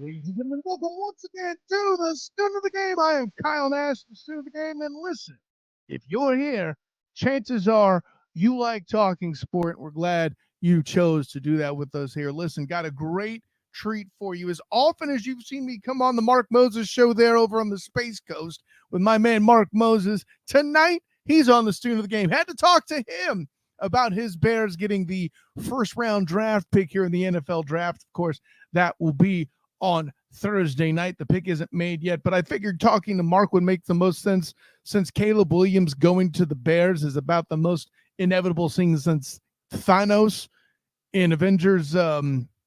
Ladies and gentlemen, welcome once again to the student of the game. I am Kyle Nash, the student of the game. And listen, if you're here, chances are you like talking sport. We're glad you chose to do that with us here. Listen, got a great treat for you. As often as you've seen me come on the Mark Moses show there over on the Space Coast with my man Mark Moses, tonight he's on the student of the game. Had to talk to him about his Bears getting the first round draft pick here in the NFL draft. Of course, that will be on Thursday night. The pick isn't made yet, but I figured talking to Mark would make the most sense since Caleb Williams going to the Bears is about the most inevitable thing since Thanos in Avengers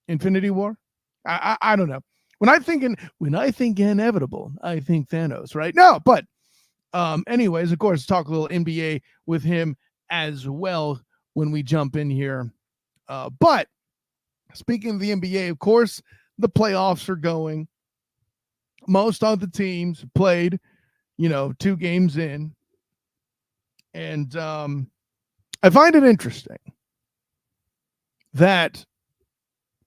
Infinity War. I don't know. When I think inevitable, I think Thanos, right? No, but anyways, of course, talk a little NBA with him as well when we jump in here. But speaking of the NBA, of course, the playoffs are going. Most of the teams played, 2 games in. And I find it interesting that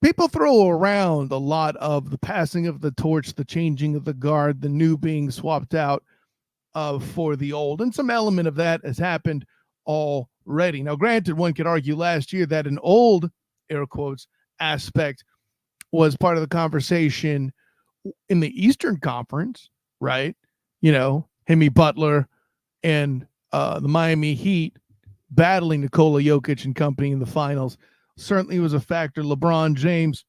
people throw around a lot of the passing of the torch, the changing of the guard, the new being swapped out for the old. And some element of that has happened already. Now, granted, one could argue last year that an old, air quotes, aspect was part of the conversation in the Eastern Conference, right? Jimmy Butler and the Miami Heat battling Nikola Jokic and company in the finals certainly was a factor. LeBron James,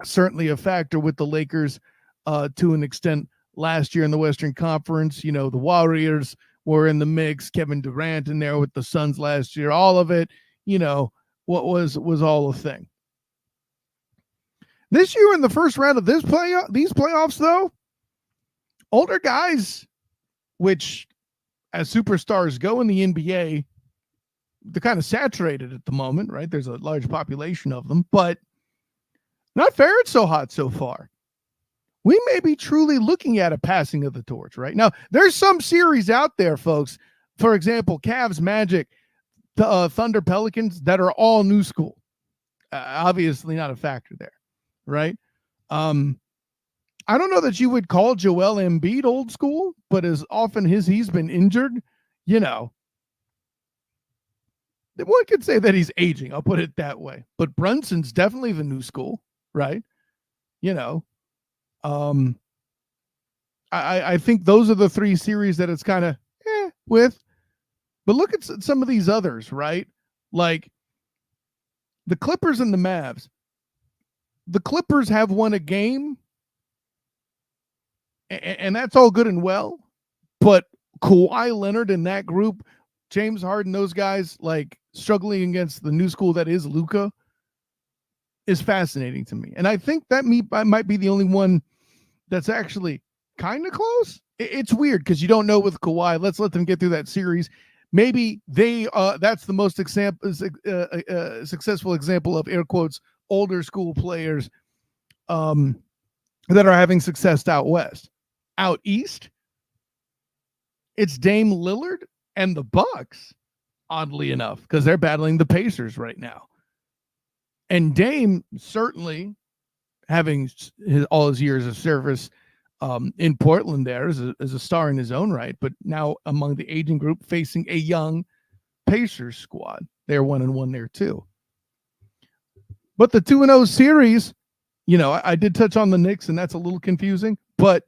certainly a factor with the Lakers to an extent last year in the Western Conference. The Warriors were in the mix. Kevin Durant in there with the Suns last year. All of it, what was all a thing. This year in the first round of these playoffs, though, older guys, which as superstars go in the NBA, they're kind of saturated at the moment, right? There's a large population of them, but not faring so hot so far. We may be truly looking at a passing of the torch right now. There's some series out there, folks. For example, Cavs, Magic, Thunder, Pelicans that are all new school. Obviously not a factor there. Right. I don't know that you would call Joel Embiid old school, but as often as he's been injured, one could say that he's aging. I'll put it that way. But Brunson's definitely the new school, right? I think those are the 3 series that it's kind of with. But look at some of these others, right? Like the Clippers and the Mavs. The Clippers have won a game, and that's all good and well, but Kawhi Leonard in that group, James Harden, those guys, like struggling against the new school that is Luka, is fascinating to me. And I think that might be the only one that's actually kind of close. It's weird because you don't know with Kawhi. Let's let them get through that series. Maybe that's the most successful example of, air quotes, older school players that are having success out west. Out east, it's Dame Lillard and the Bucks, oddly enough, because they're battling the Pacers right now. And Dame certainly having all his years of service in Portland there as a star in his own right, but now among the aging group facing a young Pacers squad. They're 1-1 there too. But the 2-0 series, I did touch on the Knicks, and that's a little confusing. But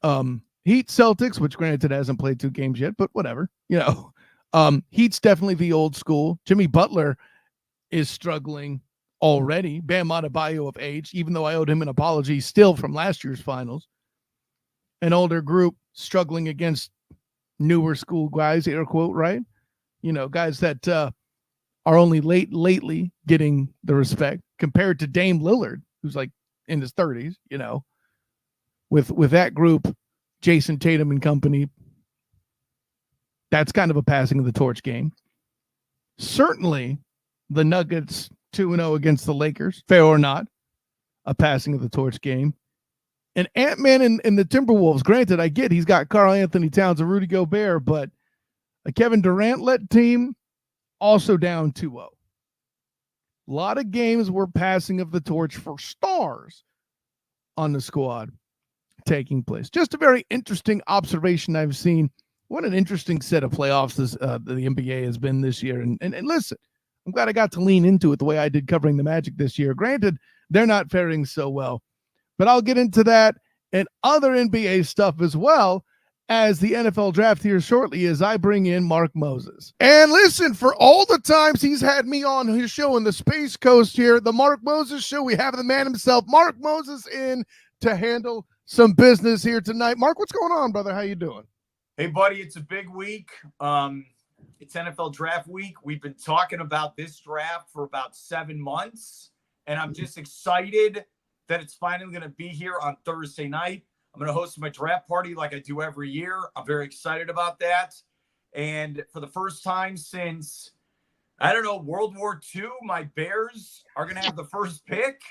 Heat Celtics, which granted hasn't played 2 games yet, but whatever. Heat's definitely the old school. Jimmy Butler is struggling already. Bam Adebayo of age, even though I owed him an apology still from last year's finals. An older group struggling against newer school guys, air quote, right? Guys that are only lately getting the respect compared to Dame Lillard, who's like in his 30s, with that group, Jason Tatum and company. That's kind of a passing of the torch game. Certainly the Nuggets 2-0 against the Lakers, fair or not, a passing of the torch game. And Ant-Man and the Timberwolves, granted, I get he's got Karl Anthony Towns and Rudy Gobert, but a Kevin Durant-led team, also down 2-0. A lot of games were passing of the torch for stars. on the squad taking place. Just a very interesting observation I've seen. What an interesting set of playoffs the NBA has been this year. And listen, I'm glad I got to lean into it the way I did covering the Magic this year. Granted, they're not faring so well, but I'll get into that and other NBA stuff as well as the NFL draft here shortly as I bring in Mark Moses. And listen, for all the times he's had me on his show in the Space Coast here, the Mark Moses Show, we have the man himself, Mark Moses, in to handle some business here tonight. Mark, what's going on, brother? How you doing? Hey, buddy, it's a big week. It's NFL draft week. We've been talking about this draft for about 7 months, and I'm just excited that it's finally going to be here on Thursday night. I'm going to host my draft party like I do every year. I'm very excited about that. And for the first time since, I don't know, World War II, my Bears are going to have the first pick.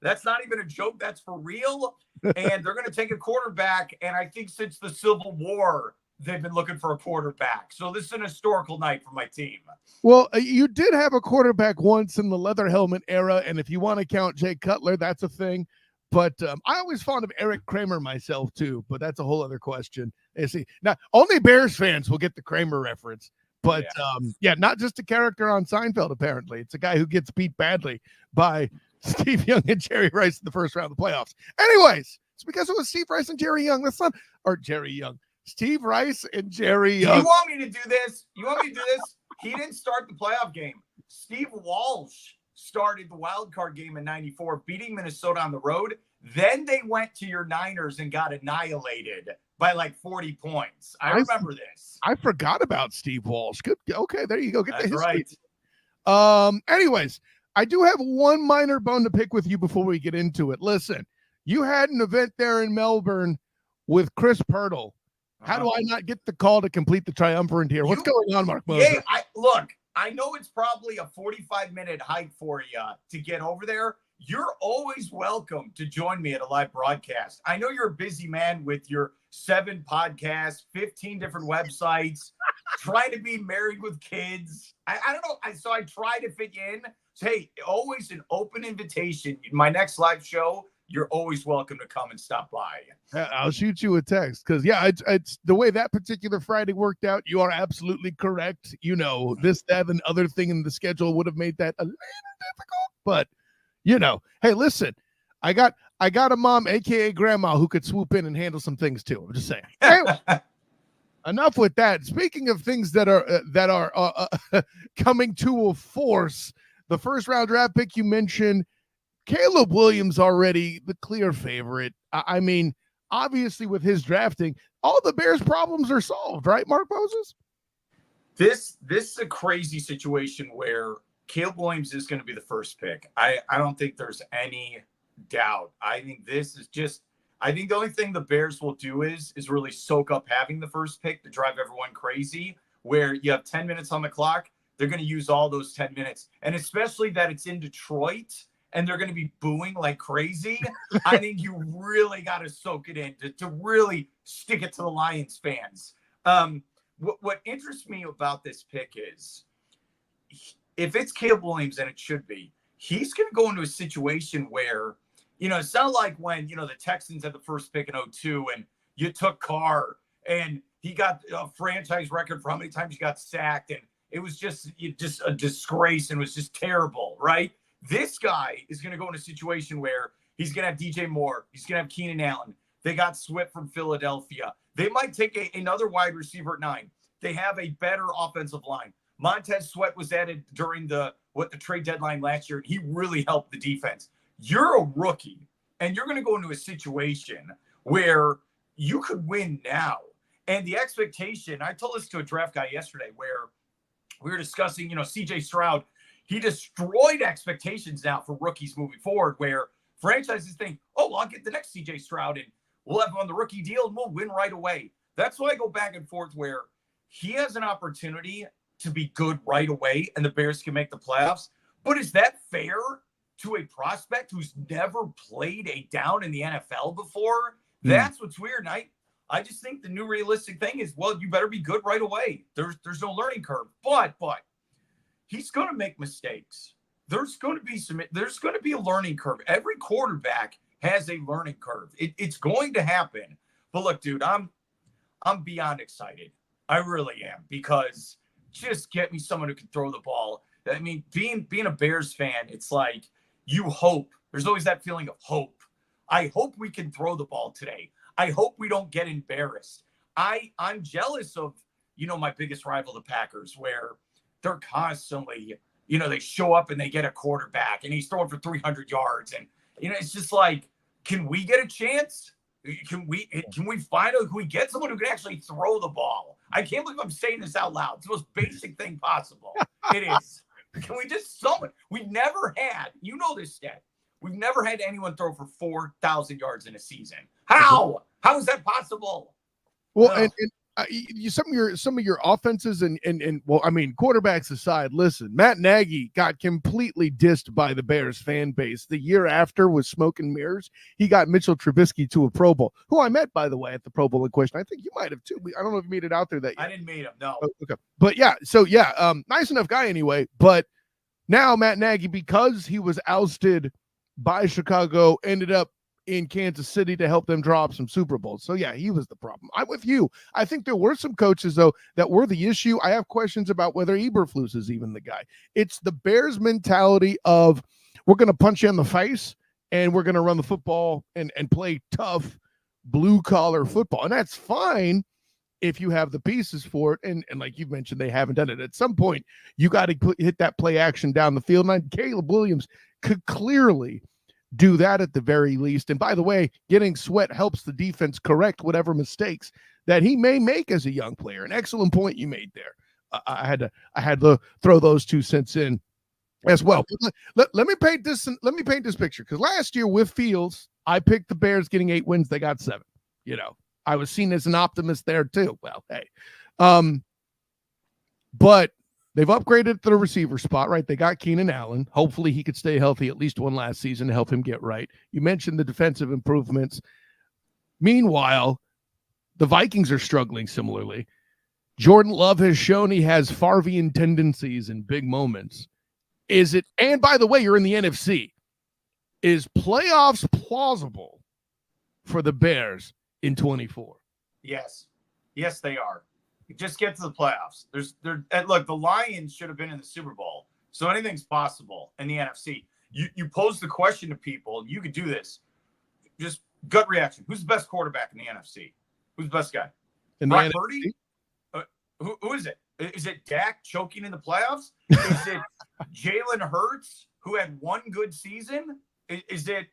That's not even a joke. That's for real. And they're going to take a quarterback. And I think since the Civil War, they've been looking for a quarterback. So this is an historical night for my team. Well, you did have a quarterback once in the leather helmet era. And if you want to count Jay Cutler, that's a thing. But I always thought of Eric Kramer myself, too. But that's a whole other question. See, now, only Bears fans will get the Kramer reference. But, not just a character on Seinfeld, apparently. It's a guy who gets beat badly by Steve Young and Jerry Rice in the first round of the playoffs. Anyways, it's because it was Steve Rice and Jerry Young. That's not – or Jerry Young. Steve Rice and Jerry Young. You want me to do this? He didn't start the playoff game. Steve Walsh started the wild card game in 94, beating Minnesota on the road. Then they went to your Niners and got annihilated by like 40 points. I remember this. I forgot about Steve Walsh. Good. Okay, there you go. Get That's the history. Right. Anyways, I do have one minor bone to pick with you before we get into it. Listen, you had an event there in Melbourne with Chris Pirtle. How do I not get the call to complete the triumvirate here? What's going on, Mark Moses? Yeah, I know it's probably a 45-minute hike for you to get over there. You're always welcome to join me at a live broadcast. I know you're a busy man with your 7 podcasts, 15 different websites, trying to be married with kids. I don't know. So I try to fit you in. So, hey, always an open invitation. My next live show, you're always welcome to come and stop by. I'll shoot you a text because, it's the way that particular Friday worked out. You are absolutely correct. You know, this, that, and other thing in the schedule would have made that a little difficult. But, hey, listen, I got a mom, a.k.a. grandma, who could swoop in and handle some things, too. I'm just saying. Anyway, enough with that. Speaking of things that are coming to a force, the first round draft pick you mentioned, Caleb Williams already the clear favorite. I mean, obviously with his drafting, all the Bears' problems are solved, right, Mark Moses? This is a crazy situation where Caleb Williams is going to be the first pick. I don't think there's any doubt. I think the only thing the Bears will do is really soak up having the first pick to drive everyone crazy, where you have 10 minutes on the clock. They're going to use all those 10 minutes. And especially that it's in Detroit and they're going to be booing like crazy. I think you really got to soak it in to really stick it to the Lions fans. What interests me about this pick is if it's Caleb Williams, and it should be, he's going to go into a situation where, it sounded like when, the Texans had the first pick in 2002 and you took Carr and he got a franchise record for how many times he got sacked. And it was just a disgrace and was just terrible, right? This guy is going to go in a situation where he's going to have DJ Moore. He's going to have Keenan Allen. They got Swift from Philadelphia. They might take another wide receiver at 9. They have a better offensive line. Montez Sweat was added during the trade deadline last year, and he really helped the defense. You're a rookie, and you're going to go into a situation where you could win now. And the expectation, I told this to a draft guy yesterday where we were discussing, CJ Stroud. He destroyed expectations now for rookies moving forward, where franchises think, I'll get the next CJ Stroud and we'll have him on the rookie deal and we'll win right away. That's why I go back and forth where he has an opportunity to be good right away and the Bears can make the playoffs. But is that fair to a prospect who's never played a down in the NFL before? That's what's weird. And I just think the new realistic thing is, you better be good right away. There's no learning curve. But he's going to make mistakes. There's going to be a learning curve. Every quarterback has a learning curve. It's going to happen. But look, dude, I'm beyond excited. I really am, because just get me someone who can throw the ball. I mean, being a Bears fan, it's like you hope. There's always that feeling of hope. I hope we can throw the ball today. I hope we don't get embarrassed. I'm jealous of, my biggest rival, the Packers, where they're constantly, they show up and they get a quarterback and he's throwing for 300 yards. And, it's just like, can we get a chance? Can we get someone who can actually throw the ball? I can't believe I'm saying this out loud. It's the most basic thing possible. It is. Can we just someone? We never had, this stat. We've never had anyone throw for 4,000 yards in a season. How? How is that possible? Well, and some of your offenses and well, I mean, quarterbacks aside, listen, Matt Nagy got completely dissed by the Bears fan base. The year after was smoke and mirrors. He got Mitchell Trubisky to a Pro Bowl, who I met, by the way, at the Pro Bowl in question. I think you might have too. I don't know if you made it out there that year. I didn't meet him, no. Oh, okay. But yeah, so yeah, nice enough guy anyway. But now Matt Nagy, because he was ousted by Chicago, ended up in Kansas City to help them draw up some Super Bowls. So yeah, he was the problem. I'm with you. I think there were some coaches though that were the issue. I have questions about whether Eberflus is even the guy. It's the Bears mentality of we're going to punch you in the face and we're going to run the football and play tough blue collar football. And that's fine if you have the pieces for it. And like you mentioned, they haven't done it. At some point, you got to hit that play action down the field. And Caleb Williams could clearly do that at the very least. And by the way, getting Sweat helps the defense correct whatever mistakes that he may make as a young player. An excellent point you made there. I had to throw those 2 cents in as well. Let me paint this picture, because last year with Fields, I picked the Bears getting 8 wins. They got 7. I was seen as an optimist there too. Well, hey, but they've upgraded to the receiver spot, right? They got Keenan Allen. Hopefully he could stay healthy at least one last season to help him get right. You mentioned the defensive improvements. Meanwhile, the Vikings are struggling similarly. Jordan Love has shown he has Favrean tendencies in big moments. Is it, and by the way, you're in the NFC. Is playoffs plausible for the Bears in 24? Yes. Yes, they are. Just get to the playoffs. Look, the Lions should have been in the Super Bowl, so anything's possible in the NFC. You pose the question to people. You could do this. Just gut reaction. Who's the best quarterback in the NFC? Who's the best guy? Brock Purdy? Who is it? Is it Dak choking in the playoffs? Is it Jalen Hurts, who had one good season? Is it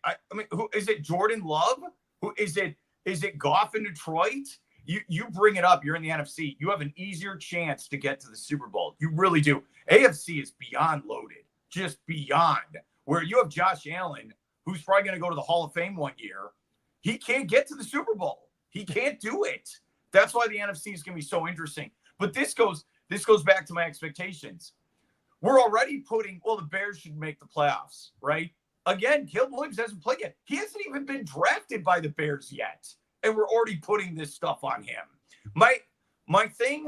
Jordan Love? Who is it? Is it Goff in Detroit? You bring it up, you're in the NFC. You have an easier chance to get to the Super Bowl. You really do. AFC is beyond loaded, just beyond. Where you have Josh Allen, who's probably going to go to the Hall of Fame one year. He can't get to the Super Bowl. He can't do it. That's why the NFC is going to be so interesting. But this goes back to my expectations. We're already the Bears should make the playoffs, right? Again, Caleb Williams hasn't played yet. He hasn't even been drafted by the Bears yet. And we're already putting this stuff on him. My thing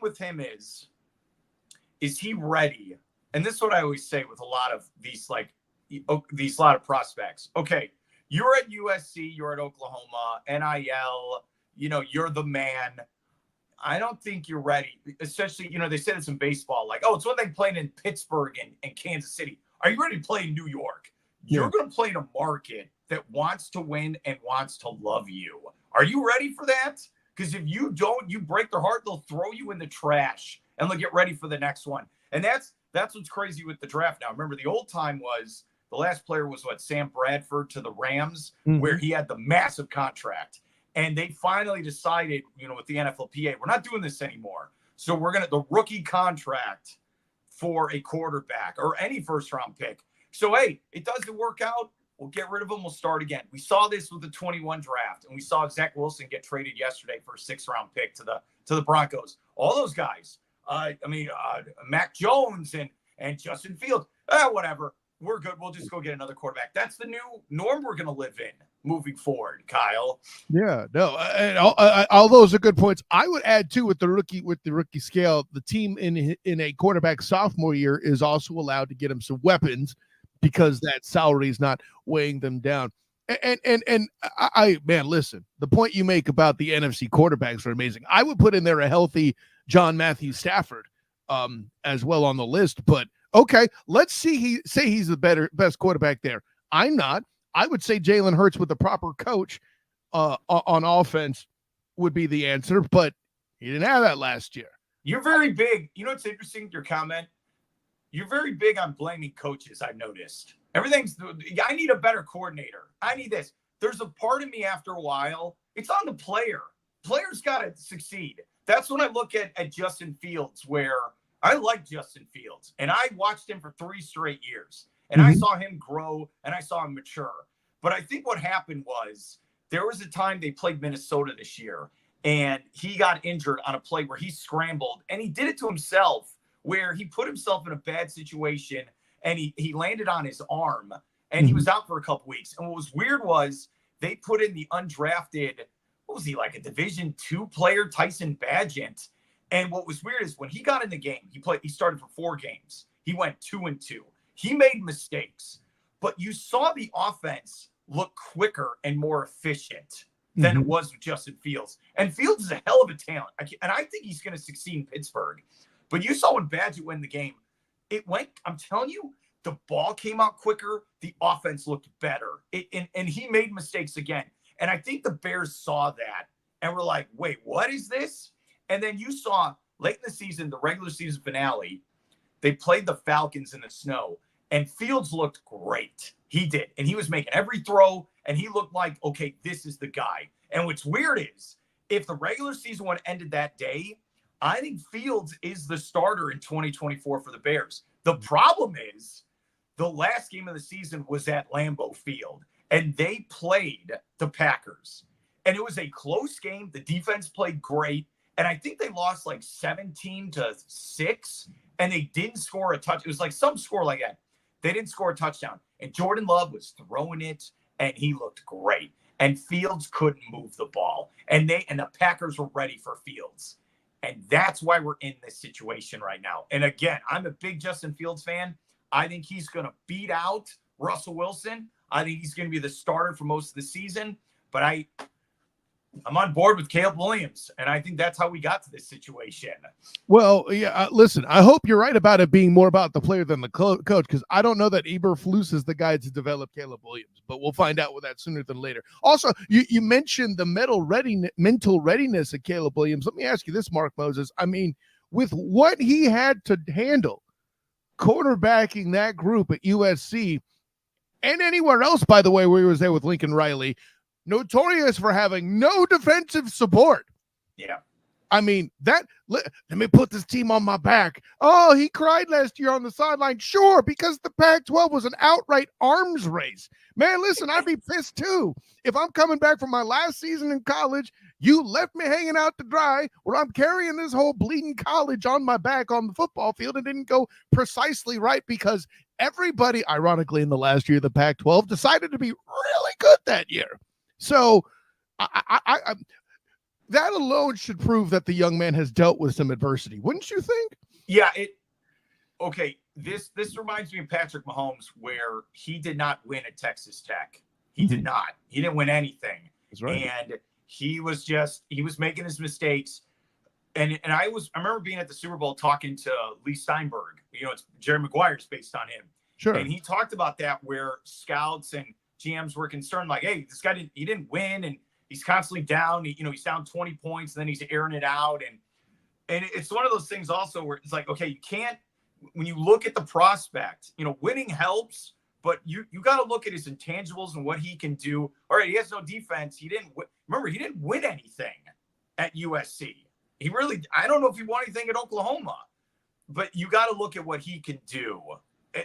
with him is he ready? And this is what I always say with a lot of these lot of prospects. Okay, you're at USC, you're at Oklahoma, NIL, you're the man. I don't think you're ready. Especially, they said this in baseball, like, oh, it's one thing playing in Pittsburgh and Kansas City. Are you ready to play in New York? Yeah. You're going to play in a market that wants to win and wants to love you. Are you ready for that? Because if you don't, you break their heart, they'll throw you in the trash and they'll get ready for the next one. And that's what's crazy with the draft now. Remember, the old time was the last player was Sam Bradford to the Rams, where he had the massive contract. And they finally decided, with the NFLPA, we're not doing this anymore. So we're the rookie contract for a quarterback or any first round pick. So, hey, it doesn't work out. We'll get rid of them. We'll start again. We saw this with the 21 draft, and we saw Zach Wilson get traded yesterday for a 6th-round pick to the Broncos. All those guys. Mac Jones and Justin Fields. Whatever. We're good. We'll just go get another quarterback. That's the new norm we're going to live in moving forward, Kyle. Yeah, no, all those are good points. I would add too with the rookie scale, the team in a quarterback sophomore year is also allowed to get him some weapons, because that salary is not weighing them down. And man, listen, the point you make about the NFC quarterbacks are amazing. I would put in there a healthy John Matthew Stafford as well on the list, but okay, let's say he's the best quarterback there. I'm not. I would say Jalen Hurts with the proper coach on offense would be the answer, but he didn't have that last year. You're very big. You know what's interesting? Your comment. You're very big on blaming coaches. I've noticed I need a better coordinator. I need this. There's a part of me after a while. It's on the player. Players got to succeed. That's when I look at Justin Fields, where I like Justin Fields, and I watched him for 3 straight years, and I saw him grow and I saw him mature. But I think what happened was there was a time they played Minnesota this year, and he got injured on a play where he scrambled, and he did it to himself, where he put himself in a bad situation, and he landed on his arm, and he was out for a couple weeks. And what was weird was they put in the undrafted, what was he, like a Division II player, Tyson Bagent. And what was weird is when he got in the game, he started for 4 games. He went 2-2. He made mistakes, but you saw the offense look quicker and more efficient than it was with Justin Fields. And Fields is a hell of a talent. And I think he's going to succeed in Pittsburgh. But you saw when Badgett won the game, I'm telling you, the ball came out quicker. The offense looked better. And he made mistakes again. And I think the Bears saw that and were like, wait, what is this? And then you saw late in the season, the regular season finale, they played the Falcons in the snow, and Fields looked great. He did. And he was making every throw, and he looked like, okay, this is the guy. And what's weird is if the regular season would have ended that day, I think Fields is the starter in 2024 for the Bears. The problem is the last game of the season was at Lambeau Field, and they played the Packers. And it was a close game. The defense played great. And I think they lost like 17-6, and they didn't score a touch. It was like some score like that. They didn't score a touchdown. And Jordan Love was throwing it, and he looked great. And Fields couldn't move the ball. And the Packers were ready for Fields. And that's why we're in this situation right now. And again, I'm a big Justin Fields fan. I think he's going to beat out Russell Wilson. I think he's going to be the starter for most of the season. But I'm on board with Caleb Williams, and I think that's how we got to this situation. Well, yeah, listen, I hope you're right about it being more about the player than the coach, because I don't know that Eberflus is the guy to develop Caleb Williams, but we'll find out with that sooner than later. Also, you mentioned the mental readiness of Caleb Williams. Let me ask you this, Mark Moses. I mean, with what he had to handle quarterbacking that group at USC and anywhere else, by the way, where he was there with Lincoln Riley, notorious for having no defensive support. Yeah. I mean, let me put this team on my back. Oh, he cried last year on the sideline. Sure, because the Pac-12 was an outright arms race. Man, listen, I'd be pissed too. If I'm coming back from my last season in college, you left me hanging out to dry where I'm carrying this whole bleeding college on my back on the football field and didn't go precisely right because everybody, ironically, in the last year of the Pac-12 decided to be really good that year. So I that alone should prove that the young man has dealt with some adversity, wouldn't you think? Yeah. Okay. This reminds me of Patrick Mahomes, where he did not win at Texas Tech. He did not. He didn't win anything. That's right. And he was making his mistakes. And I remember being at the Super Bowl talking to Lee Steinberg. It's Jerry Maguire's based on him. Sure. And he talked about that, where scouts and GMs were concerned, like, hey, this guy didn't win, and he's constantly down. He's down 20 points, and then he's airing it out. And it's one of those things also where it's like, okay, you can't, when you look at the prospect, winning helps, but you got to look at his intangibles and what he can do. All right, he has no defense. He didn't win anything at USC. I don't know if he won anything at Oklahoma, but you got to look at what he can do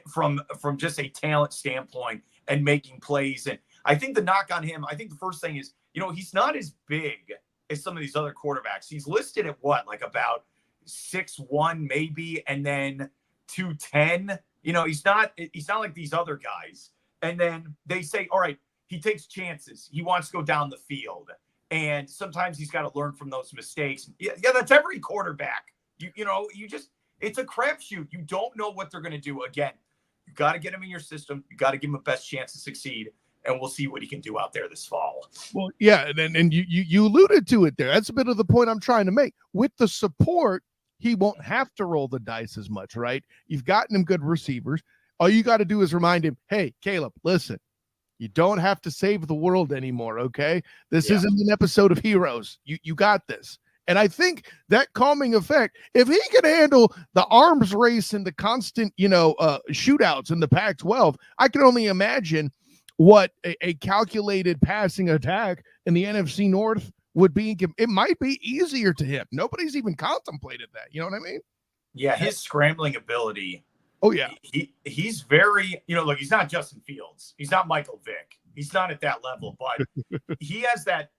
from just a talent standpoint and making plays. And I think the knock on him, I think the first thing is, he's not as big as some of these other quarterbacks. He's listed at like about 6'1" maybe, and then 210. He's not like these other guys. And then they say, all right, he takes chances. He wants to go down the field. And sometimes he's got to learn from those mistakes. Yeah, that's every quarterback. It's a crapshoot. You don't know what they're going to do. Again, you got to get them in your system. You got to give them the best chance to succeed. and we'll see what he can do out there this fall. Well, yeah, and you alluded to it there. That's a bit of the point I'm trying to make. With the support, he won't have to roll the dice as much, right? You've gotten him good receivers. All you got to do is remind him, hey, Caleb, listen, you don't have to save the world anymore, okay? This isn't an episode of Heroes. You got this. And I think that calming effect, if he can handle the arms race and the constant, shootouts in the Pac-12, I can only imagine what a calculated passing attack in the NFC North would be. It might be easier to him. Nobody's even contemplated that. You know what I mean? Yeah, his scrambling ability. Oh, yeah. He's very, look, he's not Justin Fields. He's not Michael Vick. He's not at that level, but he has that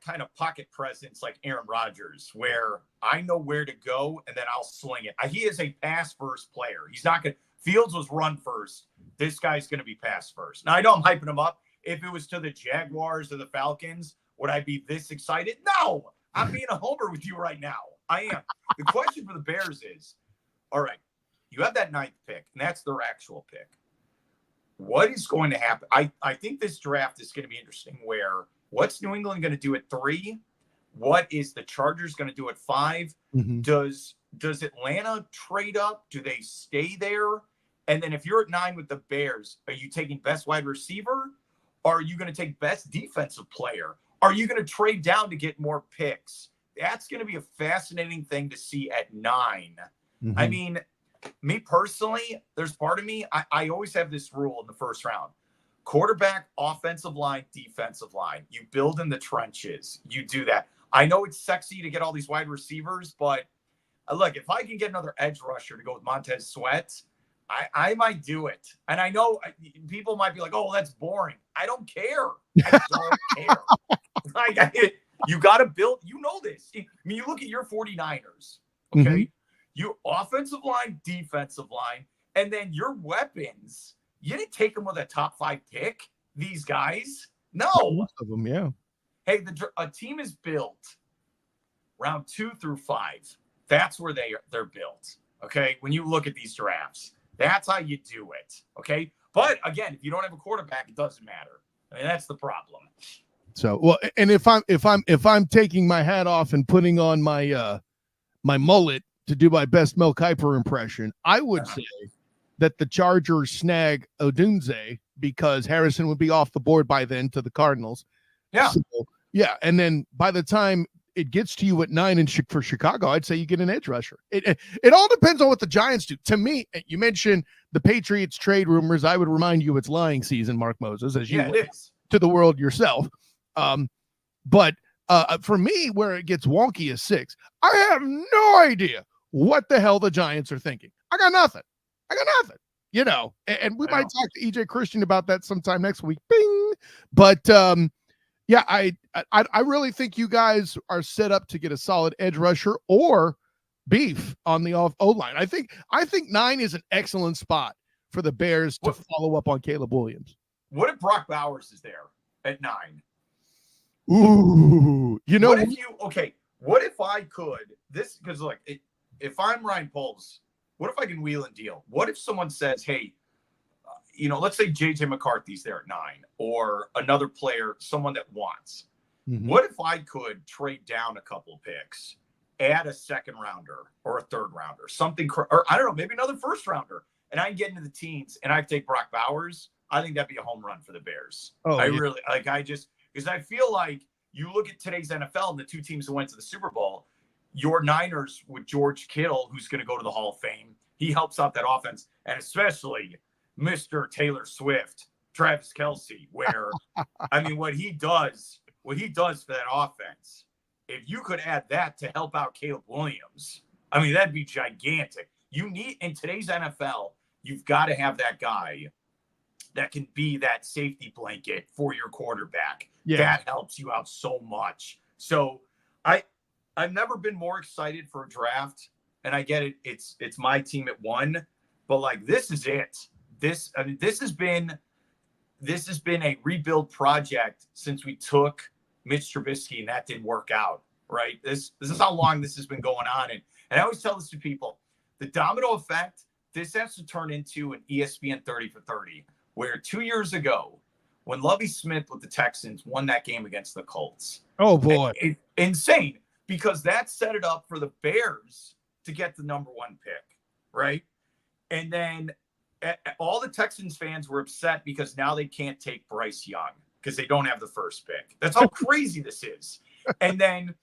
kind of pocket presence like Aaron Rodgers, where I know where to go and then I'll sling it. He is a pass first player. He's not going to, Fields was run first. This guy's going to be pass first. Now, I know I'm hyping him up. If it was to the Jaguars or the Falcons, would I be this excited? No, I'm being a homer with you right now. I am. The question for the Bears is, all right, you have that 9th pick, and that's their actual pick. What is going to happen? I think this draft is going to be interesting, where what's New England going to do at 3? What is the Chargers going to do at 5? Mm-hmm. Does Atlanta trade up? Do they stay there? And then if you're at 9 with the Bears, are you taking best wide receiver? Are you going to take best defensive player? Are you going to trade down to get more picks? That's going to be a fascinating thing to see at 9. Mm-hmm. I mean, me personally, there's part of me, I always have this rule in the first round. Quarterback, offensive line, defensive line. You build in the trenches. You do that. I know it's sexy to get all these wide receivers, but look, if I can get another edge rusher to go with Montez Sweat, I might do it. And I know people might be like, oh, that's boring. I don't care. I don't care. You got to build, this. I mean, you look at your 49ers, okay? Mm-hmm. Your offensive line, defensive line, and then your weapons. You didn't take them with a top 5 pick, these guys. No. Most of them, yeah. Hey, a team is built round 2 through 5. That's where they're built, okay? When you look at these drafts, that's how you do it, okay? But, again, if you don't have a quarterback, it doesn't matter. I mean, that's the problem. So, well, and if I'm taking my hat off and putting on my my mullet to do my best Mel Kiper impression, I would say that the Chargers snag Odunze because Harrison would be off the board by then to the Cardinals. Yeah. So, yeah. And then by the time it gets to you at 9 for Chicago, I'd say you get an edge rusher. It all depends on what the Giants do. To me, you mentioned the Patriots trade rumors. I would remind you it's lying season, Mark Moses, as you it is. To the world yourself. But for me, where it gets wonky is 6. I have no idea what the hell the Giants are thinking. I got nothing. And we might talk to EJ Christian about that sometime next week. Bing. But yeah, I really think you guys are set up to get a solid edge rusher or beef on the O-line. I think 9 is an excellent spot for the Bears to follow up on Caleb Williams. What if Brock Bowers is there at 9? Ooh, what if I could, because like, if I'm Ryan Poles, what if I can wheel and deal? What if someone says, hey, let's say JJ McCarthy's there at 9 or another player, someone that wants. Mm-hmm. What if I could trade down a couple picks, add a 2nd rounder or a 3rd rounder, something, or I don't know, maybe another 1st rounder, and I can get into the teens and I take Brock Bowers? I think that'd be a home run for the Bears. Because I feel like you look at today's NFL and the 2 teams that went to the Super Bowl, your Niners with George Kittle, who's going to go to the Hall of Fame. He helps out that offense, and especially Mr. Taylor Swift, Travis Kelce, where, I mean, what he does for that offense, if you could add that to help out Caleb Williams, I mean, that'd be gigantic. You need, in today's NFL, you've got to have that guy that can be that safety blanket for your quarterback. Yeah. That helps you out so much. So I've never been more excited for a draft, and I get it. It's my team at 1, but like, this is it. This has been a rebuild project since we took Mitch Trubisky and that didn't work out, right? This is how long this has been going on. And I always tell this to people, the domino effect, this has to turn into an ESPN 30 for 30, where 2 years ago when Lovie Smith with the Texans won that game against the Colts. Oh, boy. Insane, because that set it up for the Bears to get the number 1 pick, right? And then all the Texans fans were upset because now they can't take Bryce Young because they don't have the first pick. That's how crazy this is. And then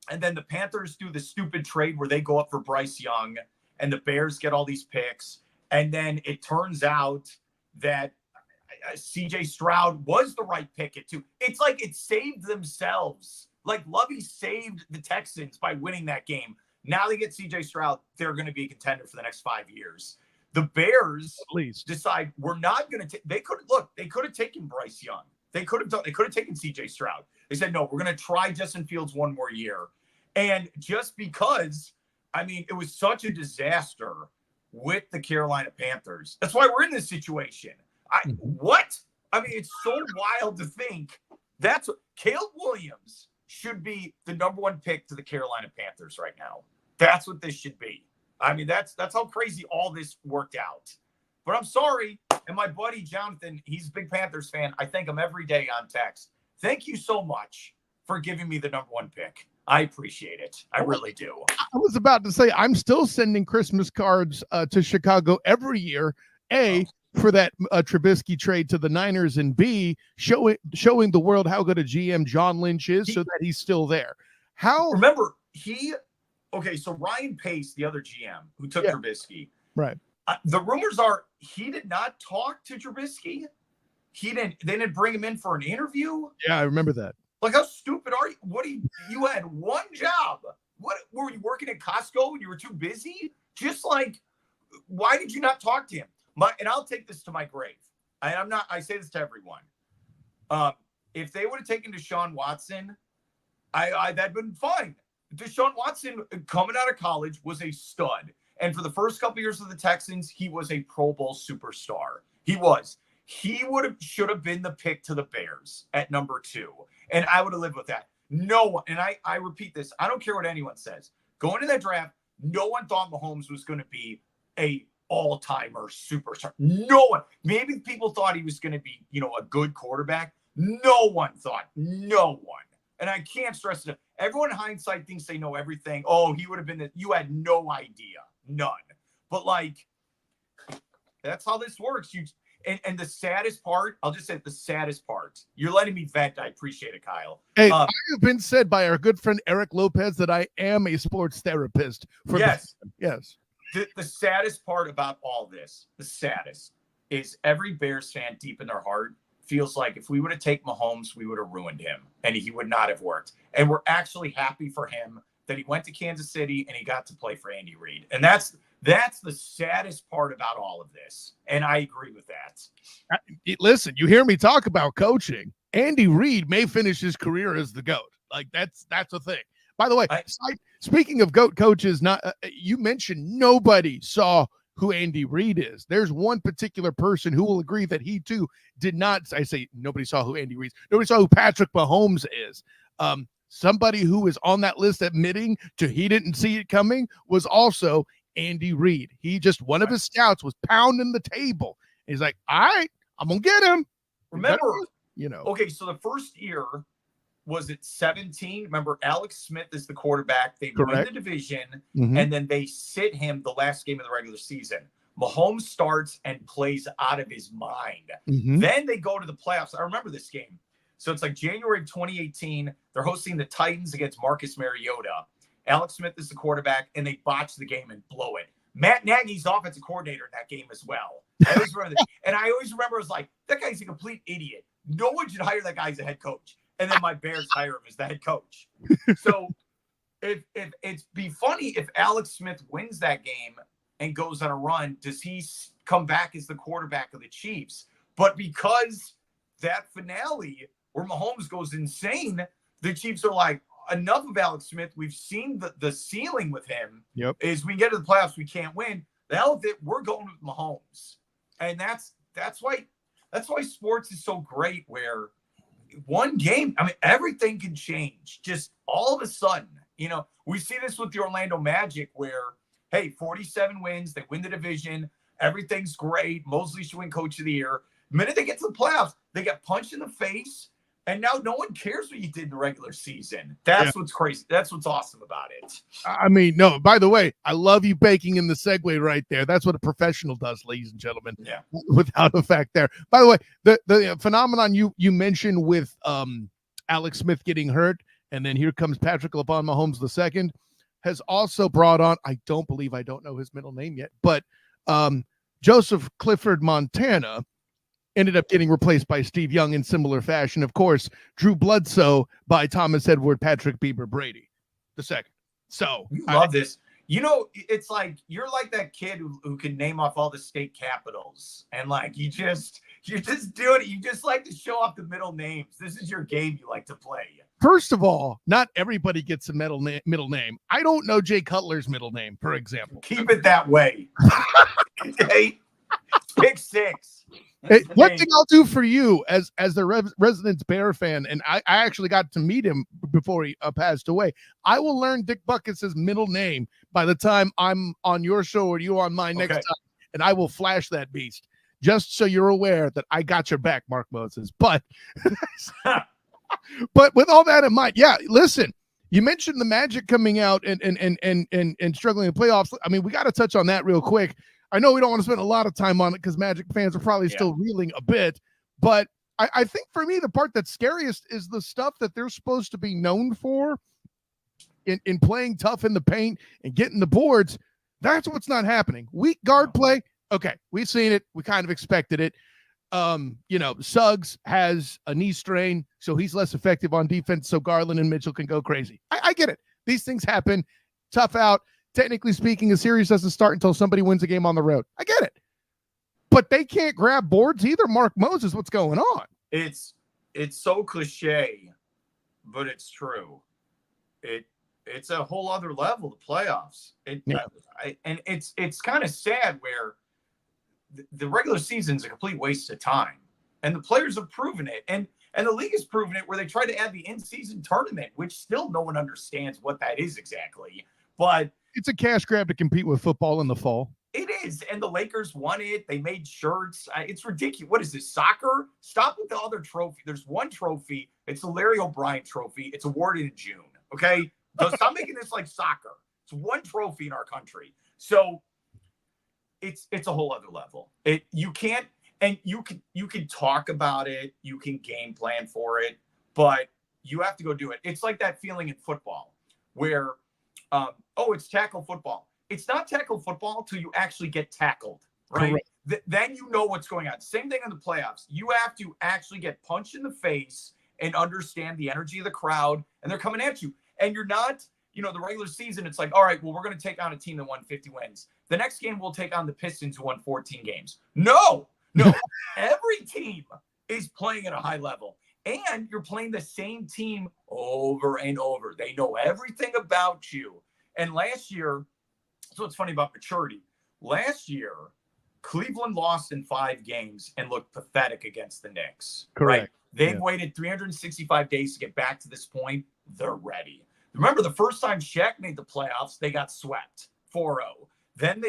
the Panthers do the stupid trade where they go up for Bryce Young and the Bears get all these picks. And then it turns out that CJ Stroud was the right pick at 2. It's like it saved themselves. Like Lovie saved the Texans by winning that game. Now they get CJ Stroud. They're going to be a contender for the next 5 years. The Bears At least decide we're not going to take. They could have taken Bryce Young. They could have taken CJ Stroud. They said, no, we're going to try Justin Fields one more year. And just because, I mean, it was such a disaster with the Carolina Panthers. That's why we're in this situation. What? I mean, it's so wild to think that's what Caleb Williams should be the number 1 pick to the Carolina Panthers right now. That's what this should be. I mean, that's how crazy all this worked out. But I'm sorry. And my buddy Jonathan, he's a big Panthers fan. I thank him every day on text. Thank you so much for giving me the number 1 pick. I appreciate it. I really do. I was about to say, I'm still sending Christmas cards to Chicago every year. For that Trubisky trade to the Niners, and B, showing the world how good a GM John Lynch is, so that he's still there. Remember, so Ryan Pace, the other GM who took Trubisky, right? The rumors are he did not talk to Trubisky. They didn't bring him in for an interview. Yeah, I remember that. Like, how stupid are you? You had one job. What were you working at Costco and you were too busy? Just like, why did you not talk to him? And I'll take this to my grave. I say this to everyone. If they would have taken Deshaun Watson, that'd been fine. Deshaun Watson, coming out of college, was a stud. And for the first couple years of the Texans, he was a Pro Bowl superstar. He was. He should have been the pick to the Bears at number 2. And I would have lived with that. No one, and I repeat this, I don't care what anyone says. Going to that draft, no one thought Mahomes was going to be a all-timer superstar. No one. Maybe people thought he was going to be, a good quarterback. No one thought. No one. And I can't stress it. Everyone in hindsight thinks they know everything. Oh, he would have been you had no idea. None. But that's how this works. And the saddest part, I'll just say the saddest part. You're letting me vent. I appreciate it, Kyle. Hey, I have been said by our good friend Eric Lopez that I am a sports therapist. Yes. Yes. The saddest part about all this, the saddest, is every Bears fan deep in their heart feels like if we would have taken Mahomes, we would have ruined him and he would not have worked. And we're actually happy for him that he went to Kansas City and he got to play for Andy Reid. And that's the saddest part about all of this. And I agree with that. Listen, you hear me talk about coaching. Andy Reid may finish his career as the GOAT. Like that's a thing. By the way, speaking of GOAT coaches, you mentioned nobody saw who Andy Reid is. There's one particular person who will agree that he too did not. I say nobody saw who Andy Reid is. Nobody saw who Patrick Mahomes is. Somebody who is on that list admitting to he didn't see it coming was also Andy Reid. He just, one of his scouts was pounding the table. He's like, all right, I'm going to get him. Remember, okay, so the first year was at 17. Remember, Alex Smith is the quarterback. They win the division, and then they sit him the last game of the regular season. Mahomes starts and plays out of his mind. Then they go to the playoffs. I remember this game. So it's like January of 2018. They're hosting the Titans against Marcus Mariota. Alex Smith is the quarterback, and they botch the game and blow it. Matt Nagy's offensive coordinator in that game as well. I always remember that. And I always remember it was like, that guy's a complete idiot. No one should hire that guy as a head coach. And then my Bears hire him as the head coach. So if it's be funny if Alex Smith wins that game and goes on a run, does he come back as the quarterback of the Chiefs? But because that finale where Mahomes goes insane, the Chiefs are like, enough of Alex Smith. We've seen the ceiling with him. Is we get to the playoffs, we can't win. The hell of it, we're going with Mahomes. And that's why sports is so great, where one game, I mean, everything can change. Just all of a sudden, we see this with the Orlando Magic where, hey, 47 wins, they win the division, everything's great. Mosley should win coach of the year. The minute they get to the playoffs, They got punched in the face, and now no one cares what you did in the regular season. That's what's crazy. That's what's awesome about it. I mean, no, by the way, I love you baking in the segue right there. That's what a professional does, ladies and gentlemen. Yeah. Without a fact there. By the way, the phenomenon you mentioned with Alex Smith getting hurt, and then here comes Patrick LeBron Mahomes II, has also brought on, I don't know his middle name yet, but Joseph Clifford Montana ended up getting replaced by Steve Young in similar fashion. Of course, Drew Bledsoe by Thomas Edward Patrick Bieber Brady II. So you love this. You know, it's like you're like that kid who can name off all the state capitals, and like you're just doing it. You just like to show off the middle names. This is your game you like to play. First of all, not everybody gets a middle name. I don't know Jay Cutler's middle name, for example. Keep it that way. Okay. Pick 6. Hey, one thing I'll do for you as the resident Bear fan, and I actually got to meet him before he passed away. I will learn Dick Butkus's middle name by the time I'm on your show or you on mine next time, and I will flash that beast just so you're aware that I got your back, Mark Moses. But but with all that in mind, yeah, listen. You mentioned the Magic coming out and struggling in playoffs. I mean, we got to touch on that real quick. I know we don't want to spend a lot of time on it because Magic fans are probably still reeling a bit, but I think for me, the part that's scariest is the stuff that they're supposed to be known for in playing tough in the paint and getting the boards. That's what's not happening. Weak guard play. Okay. We've seen it. We kind of expected it. Suggs has a knee strain, so he's less effective on defense. So Garland and Mitchell can go crazy. I get it. These things happen. Tough out. Technically speaking, a series doesn't start until somebody wins a game on the road. I get it. But they can't grab boards either. Mark Moses, what's going on? It's so cliche, but it's true. It's a whole other level, the playoffs. And it's kind of sad where the regular season's a complete waste of time. And the players have proven it. And the league has proven it where they try to add the in-season tournament, which still no one understands what that is exactly. But it's a cash grab to compete with football in the fall. It is. And the Lakers won it. They made shirts. It's ridiculous. What is this, soccer? Stop with the other trophy. There's one trophy. It's the Larry O'Brien trophy. It's awarded in June. Okay? Stop making this like soccer. It's one trophy in our country. So it's a whole other level. You can't, and you can talk about it. You can game plan for it, but you have to go do it. It's like that feeling in football where, it's tackle football. It's not tackle football until you actually get tackled, right? Then you know what's going on. Same thing in the playoffs. You have to actually get punched in the face and understand the energy of the crowd, and they're coming at you. And you're not, the regular season, it's like, all right, well, we're going to take on a team that won 50 wins. The next game, we'll take on the Pistons who won 14 games. No. Every team is playing at a high level. And you're playing the same team over and over. They know everything about you. And last year, so what's funny about maturity, last year, Cleveland lost in 5 games and looked pathetic against the Knicks. Correct. Right? They've waited 365 days to get back to this point. They're ready. Remember the first time Shaq made the playoffs, they got swept 4-0. Then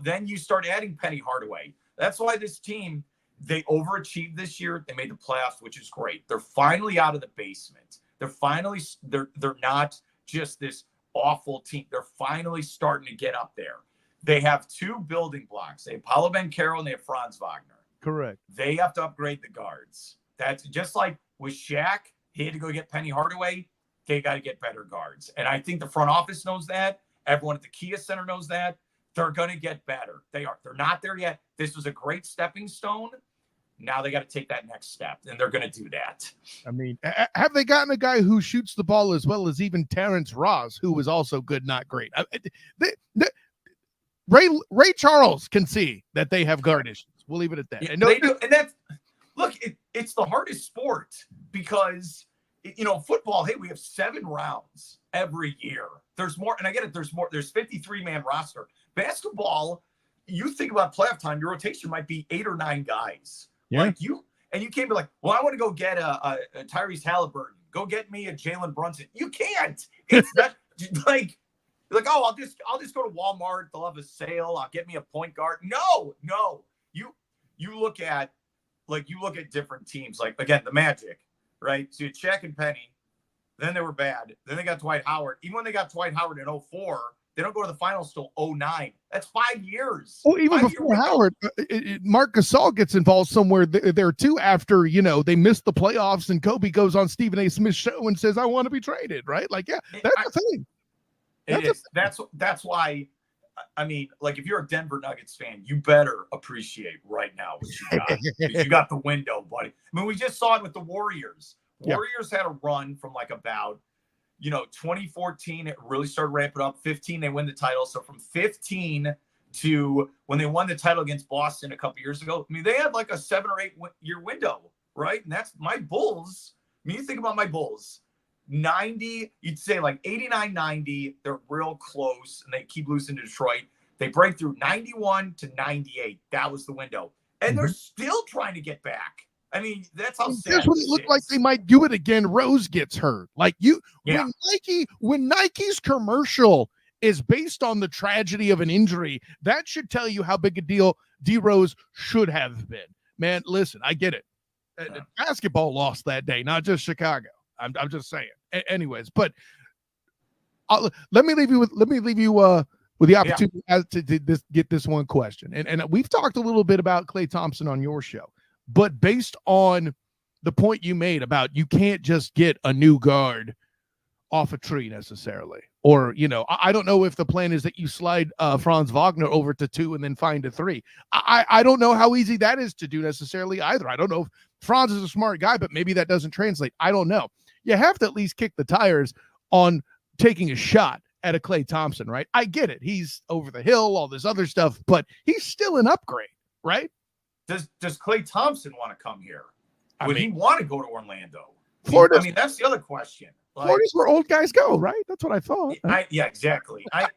then you start adding Penny Hardaway. That's why this team, they overachieved this year. They made the playoffs, which is great. They're finally out of the basement. They're not just this awful team. They're finally starting to get up there. They have 2 building blocks. They have Paulo Banchero and they have Franz Wagner. Correct. They have to upgrade the guards. That's just like with Shaq. He had to go get Penny Hardaway. They got to get better guards. And I think the front office knows that. Everyone at the Kia Center knows that. They're going to get better. They are. They're not there yet. This was a great stepping stone. Now they got to take that next step, and they're going to do that. I mean, have they gotten a guy who shoots the ball as well as even Terrence Ross, who was also good, not great? Ray Charles can see that they have guard issues. We'll leave it at that. Yeah, they do, and that's look. It's the hardest sport because football. Hey, we have 7 rounds every year. There's more, and I get it. There's more. There's 53-man roster. Basketball. You think about playoff time. Your rotation might be 8 or 9 guys. Yeah. Like you can't be like, well, I want to go get a Tyrese Halliburton. Go get me a Jalen Brunson. You can't. It's not like you're like, oh, I'll just go to Walmart. They'll have a sale. I'll get me a point guard. No. You look at like you look at different teams, like again, the Magic, right? So you had Shaq and Penny, then they were bad. Then they got Dwight Howard. Even when they got Dwight Howard in 04, they don't go to the finals till 09. That's 5 years. Well, even 5 year before window. Howard, Mark Gasol gets involved somewhere there too after, they missed the playoffs and Kobe goes on Stephen A. Smith's show and says, I want to be traded, right? Like, yeah, that's the thing. It is. That's why, I mean, like if you're a Denver Nuggets fan, you better appreciate right now what you got. You got the window, buddy. I mean, we just saw it with the Warriors. Warriors had a run from like about, 2014, it really started ramping up. 15, they win the title. So from 15 to when they won the title against Boston a couple years ago, I mean, they had like a 7 or 8 year window, right? And that's my Bulls. I mean, you think about my Bulls, 90, you'd say like 89, 90, they're real close and they keep losing to Detroit. They break through 91 to 98. That was the window. And they're still trying to get back. I mean, that's how sad Here's when it looked like they might do it again. Rose gets hurt. Like when Nike's commercial is based on the tragedy of an injury, that should tell you how big a deal D Rose should have been. Man, listen, I get it. Basketball lost that day, not just Chicago. I'm just saying. Anyways, but let me leave you with the opportunity to get this one question. And we've talked a little bit about Klay Thompson on your show. But based on the point you made about you can't just get a new guard off a tree necessarily, or, I don't know if the plan is that you slide Franz Wagner over to 2 and then find a 3. I don't know how easy that is to do necessarily either. I don't know if Franz is a smart guy, but maybe that doesn't translate. I don't know. You have to at least kick the tires on taking a shot at a Klay Thompson, right? I get it. He's over the hill, all this other stuff, but he's still an upgrade, right? Does Klay Thompson want to come here? Would he want to go to Orlando? Florida's, I mean, that's the other question. Like, Florida's where old guys go, right? That's what I thought. Yeah, exactly. I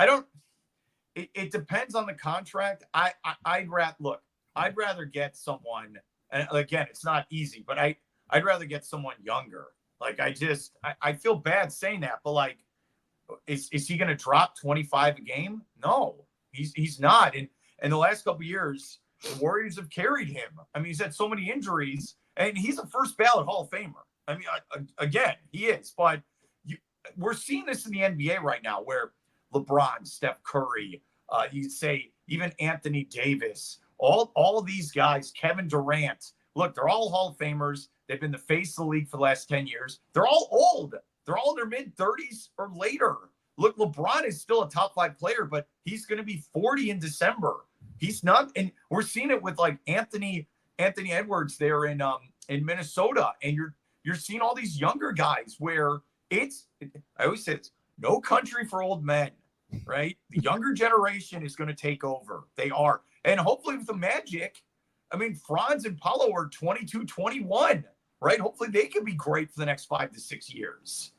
don't. It depends on the contract. I'd rather get someone. And again, it's not easy, but I'd rather get someone younger. Like I feel bad saying that, but like, is he going to drop 25 a game? No, he's not. And the last couple of years, the Warriors have carried him. I mean, he's had so many injuries, and he's a first ballot Hall of Famer. I mean, again, he is. But we're seeing this in the NBA right now, where LeBron, Steph Curry, you say even Anthony Davis, all of these guys, Kevin Durant. Look, they're all Hall of Famers. They've been the face of the league for the last 10 years. They're all old. They're all in their mid-30s or later. Look, LeBron is still a top 5 player, but he's going to be 40 in December. He's not, and we're seeing it with like Anthony Edwards there in Minnesota, and you're seeing all these younger guys where I always say it's no country for old men, right? The younger generation is going to take over. They are, and hopefully with the Magic, I mean, Franz and Paolo are 22, 21, right? Hopefully they can be great for the next 5 to 6 years.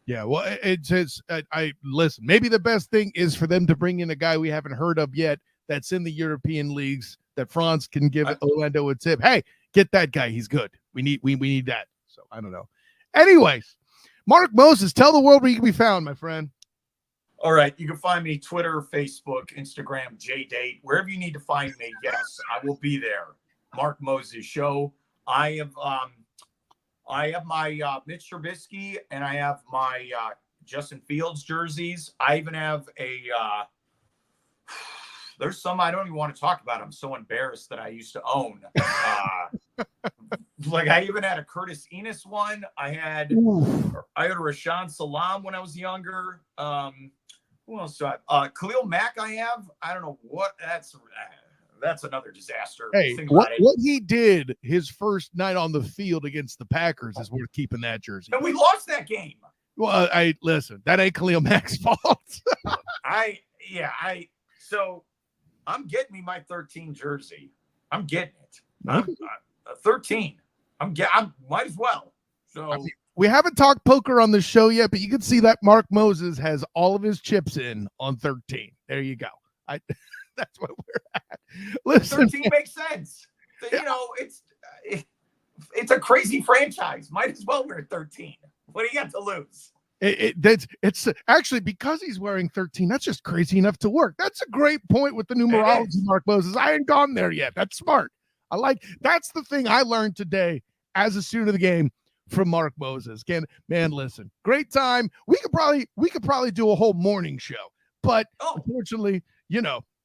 Yeah, well, I listen, maybe the best thing is for them to bring in a guy we haven't heard of yet that's in the European leagues that Franz can give Orlando a tip. Hey, get that guy. He's good. We need that. So I don't know. Anyways, Mark Moses, tell the world where you can be found, my friend. All right. You can find me Twitter, Facebook, Instagram, JDate, wherever you need to find me. Yes, I will be there. Mark Moses Show. I have my Mitch Trubisky and I have my Justin Fields jerseys. I even have there's some I don't even want to talk about. I'm so embarrassed that I used to own. Like I even had a Curtis Enos one. I had a Rashawn Salam when I was younger. Who else do I have? Khalil Mack I have. I don't know what that's another disaster. Hey, what he did his first night on the field against the Packers is worth keeping that jersey. And we lost that game. Well, listen, that ain't Khalil Mack's fault. So I'm getting me my 13 jersey. I'm getting it. 13. I might as well. So we haven't talked poker on the show yet, but you can see that Mark Moses has all of his chips in on 13. There you go. That's what we're at. Listen, 13 makes sense. You know, it's a crazy franchise. Might as well wear 13. What do you got to lose? It's actually because he's wearing 13. That's just crazy enough to work. That's a great point with the numerology, Mark Moses. I ain't gone there yet. That's smart. That's the thing I learned today as a student of the game from Mark Moses. Man, listen, great time. We could probably do a whole morning show, but unfortunately,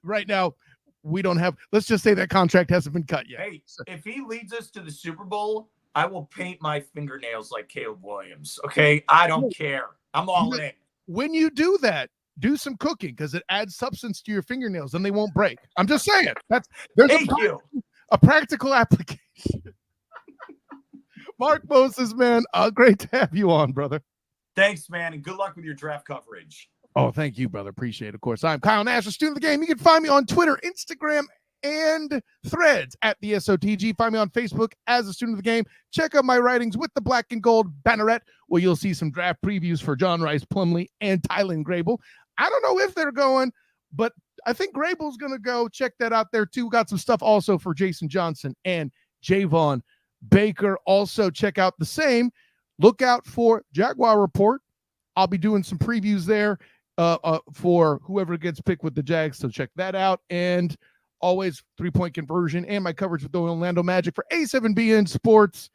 right now we don't have. Let's just say that contract hasn't been cut yet. Hey, if he leads us to the Super Bowl, I will paint my fingernails like Caleb Williams. Okay, I don't care. I'm all in. When you do that, do some cooking because it adds substance to your fingernails and they won't break. I'm just saying. Thank you. A practical application. Mark Moses, man, great to have you on, brother. Thanks, man, and good luck with your draft coverage. Oh, thank you, brother. Appreciate it. Of course, I'm Kyle Nash, a student of the game. You can find me on Twitter, Instagram, and Threads at the SOTG. Find me on Facebook as a student of the game. Check out my writings with the black and gold banneret, where you'll see some draft previews for John Rice Plumlee and Tylen Grable. I don't know if they're going, but I think Grable's going to go. Check that out there, too. Got some stuff also for Jason Johnson and Javon Baker. Also, check out the same. Look out for Jaguar Report. I'll be doing some previews there for whoever gets picked with the Jags, so check that out. And always three-point conversion and my coverage with the Orlando Magic for A7BN Sports.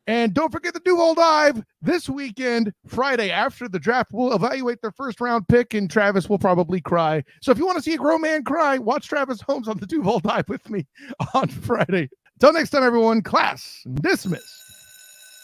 And don't forget the Duval Dive this weekend, Friday after the draft. We'll evaluate their first-round pick, and Travis will probably cry. So if you want to see a grown man cry, watch Travis Holmes on the Duval Dive with me on Friday. Until next time, everyone, class dismissed.